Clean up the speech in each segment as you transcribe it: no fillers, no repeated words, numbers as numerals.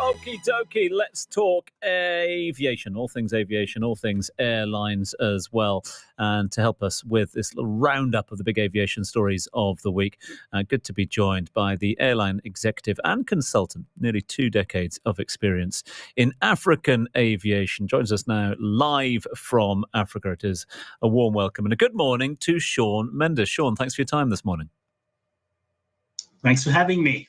Okie dokie, let's talk aviation, all things airlines as well. And to help us with this little roundup of the big aviation stories of the week, good to be joined by the airline executive and consultant, nearly 2 decades of experience in African aviation. Joins us now live from Africa. It is a warm welcome and a good morning to Sean Mendes. Sean, thanks for your time this morning. Thanks for having me.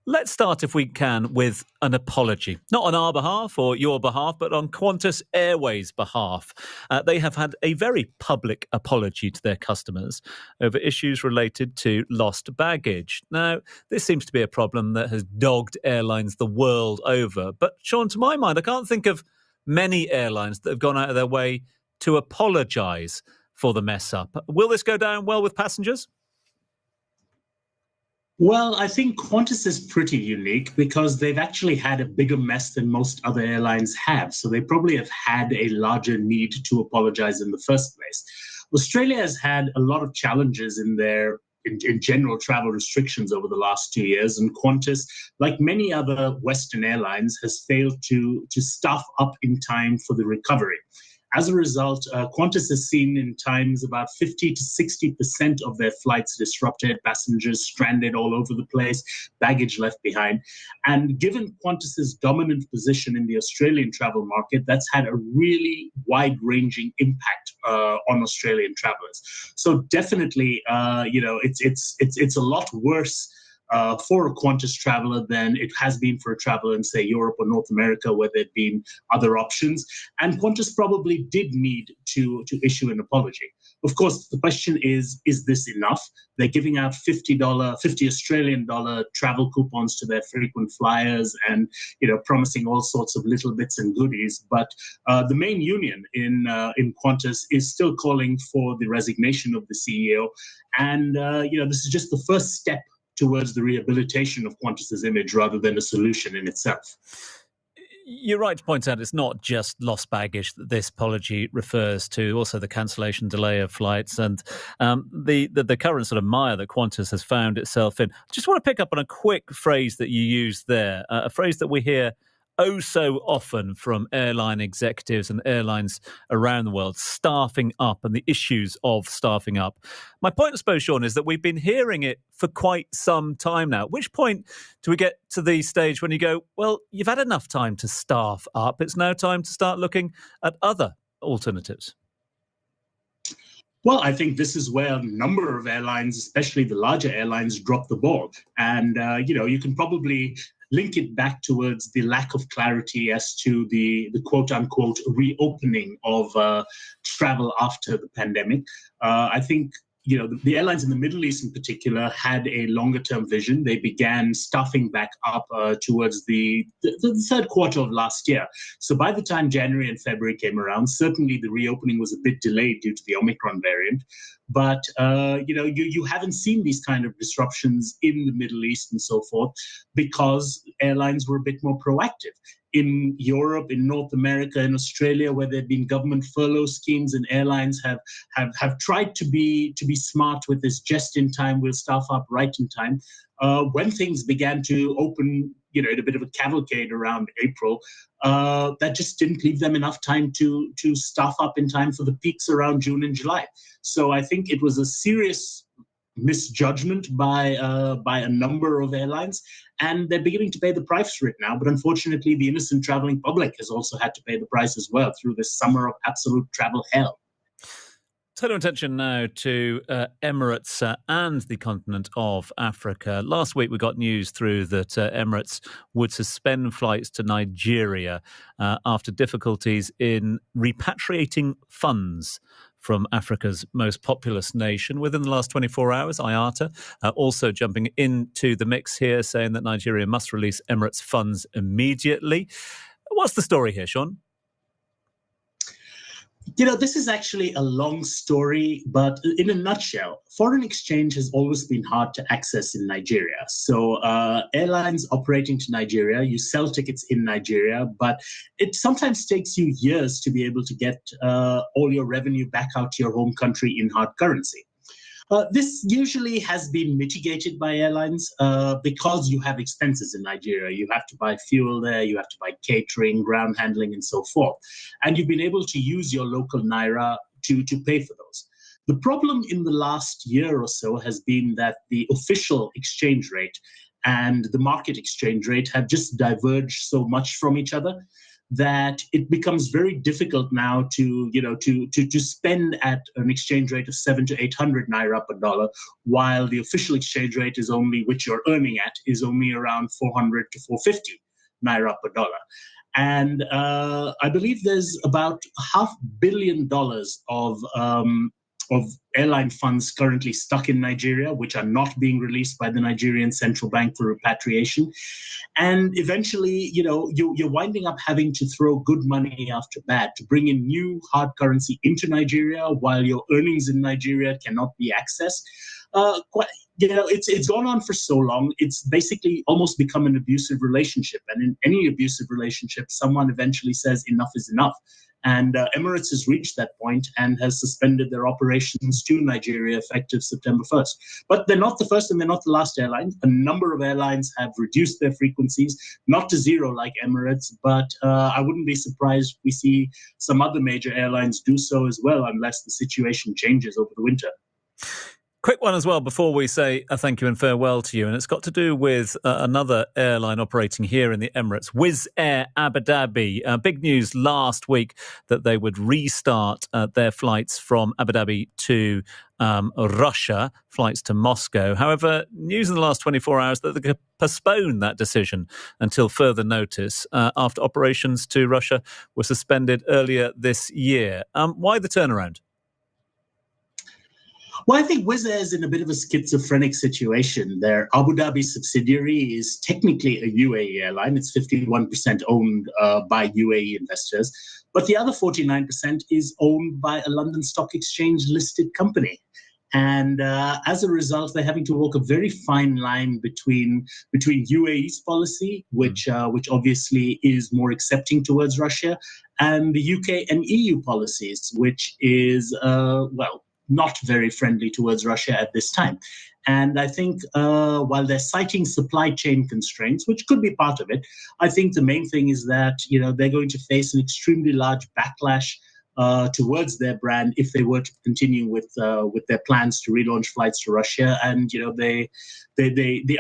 Let's start, if we can, with an apology. Not on our behalf or your behalf, but on Qantas Airways' behalf. They have had a very public apology to their customers over issues related to lost baggage. Now, this seems to be a problem that has dogged airlines the world over. But, Sean, to my mind, I can't think of many airlines that have gone out of their way to apologise for the mess up. Will this go down well with passengers? Well, I think Qantas is pretty unique because they've actually had a bigger mess than most other airlines have. So they probably have had a larger need to apologize in the first place. Australia has had a lot of challenges in general travel restrictions over the last 2 years. And Qantas, like many other Western airlines, has failed to staff up in time for the recovery. As a result, Qantas has seen in times about 50 to 60% of their flights disrupted, passengers stranded all over the place, baggage left behind. And given Qantas's dominant position in the Australian travel market, that's had a really wide-ranging impact on Australian travelers. So definitely, it's a lot worse for a Qantas traveller than it has been for a traveller in, say, Europe or North America, where there'd been other options. And Qantas probably did need to issue an apology. Of course, the question is this enough? They're giving out $50 Australian dollar travel coupons to their frequent flyers and, promising all sorts of little bits and goodies. But the main union in Qantas is still calling for the resignation of the CEO. And, this is just the first step towards the rehabilitation of Qantas's image rather than a solution in itself. You're right to point out it's not just lost baggage that this apology refers to, also the cancellation, delay of flights and the current sort of mire that Qantas has found itself in. I just want to pick up on a quick phrase that you used there, a phrase that we hear oh so often from airline executives and airlines around the world, staffing up and the issues of staffing up. My point, I suppose, Sean, is that we've been hearing it for quite some time now. At which point do we get to the stage when you go, well, you've had enough time to staff up. It's now time to start looking at other alternatives? Well, I think this is where a number of airlines, especially the larger airlines, drop the ball. And, you can probably link it back towards the lack of clarity as to the quote-unquote reopening of travel after the pandemic. I think the airlines in the Middle East in particular had a longer-term vision. They began staffing back up towards the third quarter of last year. So by the time January and February came around, certainly the reopening was a bit delayed due to the Omicron variant. But, you haven't seen these kind of disruptions in the Middle East and so forth because airlines were a bit more proactive. In Europe, in North America, in Australia, where there have been government furlough schemes, and airlines have tried to be smart with this just in time, we'll staff up right in time. When things began to open, in a bit of a cavalcade around April, that just didn't leave them enough time to staff up in time for the peaks around June and July. So I think it was a serious misjudgment by a number of airlines, and they're beginning to pay the price for it now. But unfortunately, the innocent traveling public has also had to pay the price as well through this summer of absolute travel hell. Turn our attention now to Emirates and the continent of Africa. Last week, we got news through that Emirates would suspend flights to Nigeria after difficulties in repatriating funds from Africa's most populous nation. Within the last 24 hours, IATA also jumping into the mix here, saying that Nigeria must release Emirates funds immediately. What's the story here, Sean? This is actually a long story, but in a nutshell, foreign exchange has always been hard to access in Nigeria. So airlines operating to Nigeria, you sell tickets in Nigeria, but it sometimes takes you years to be able to get all your revenue back out to your home country in hard currency. This usually has been mitigated by airlines because you have expenses in Nigeria. You have to buy fuel there, you have to buy catering, ground handling, and so forth. And you've been able to use your local naira to pay for those. The problem in the last year or so has been that the official exchange rate and the market exchange rate have just diverged so much from each other that it becomes very difficult now to spend at an exchange rate of 700 to 800 naira per dollar, while the official exchange rate is only, which you're earning at, is only around 400 to 450 naira per dollar. And I believe there's about $500 million of airline funds currently stuck in Nigeria, which are not being released by the Nigerian central bank for repatriation. And eventually, you're winding up having to throw good money after bad to bring in new hard currency into Nigeria while your earnings in Nigeria cannot be accessed. It's gone on for so long. It's basically almost become an abusive relationship. And in any abusive relationship, someone eventually says enough is enough. And Emirates has reached that point and has suspended their operations to Nigeria effective September 1st. But they're not the first and they're not the last airline. A number of airlines have reduced their frequencies, not to zero like Emirates, but I wouldn't be surprised if we see some other major airlines do so as well, unless the situation changes over the winter. Quick one as well before we say a thank you and farewell to you, and it's got to do with another airline operating here in the Emirates, Wizz Air Abu Dhabi. Big news last week that they would restart their flights from Abu Dhabi to Russia, flights to Moscow. However, news in the last 24 hours that they could postpone that decision until further notice after operations to Russia were suspended earlier this year. Why the turnaround? Well, I think Wizz Air is in a bit of a schizophrenic situation. Their Abu Dhabi subsidiary is technically a UAE airline. It's 51% owned by UAE investors, but the other 49% is owned by a London Stock Exchange listed company. And as a result, they're having to walk a very fine line between UAE's policy, which obviously is more accepting towards Russia, and the UK and EU policies, which is, not very friendly towards Russia at this time. And I think while they're citing supply chain constraints, which could be part of it, I think the main thing is that, they're going to face an extremely large backlash towards their brand if they were to continue with their plans to relaunch flights to Russia. And they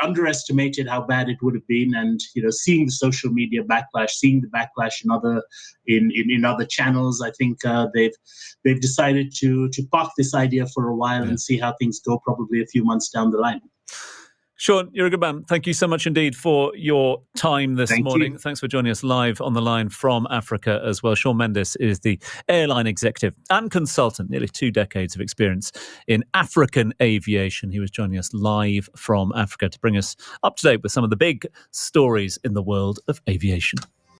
underestimated how bad it would have been. And seeing the social media backlash, seeing the backlash in other channels, I think they've decided to park this idea for a while and see how things go, probably a few months down the line. Sean, you're a good man. Thank you so much indeed for your time this morning. You. Thanks for joining us live on the line from Africa as well. Sean Mendes is the airline executive and consultant, nearly 2 decades of experience in African aviation. He was joining us live from Africa to bring us up to date with some of the big stories in the world of aviation.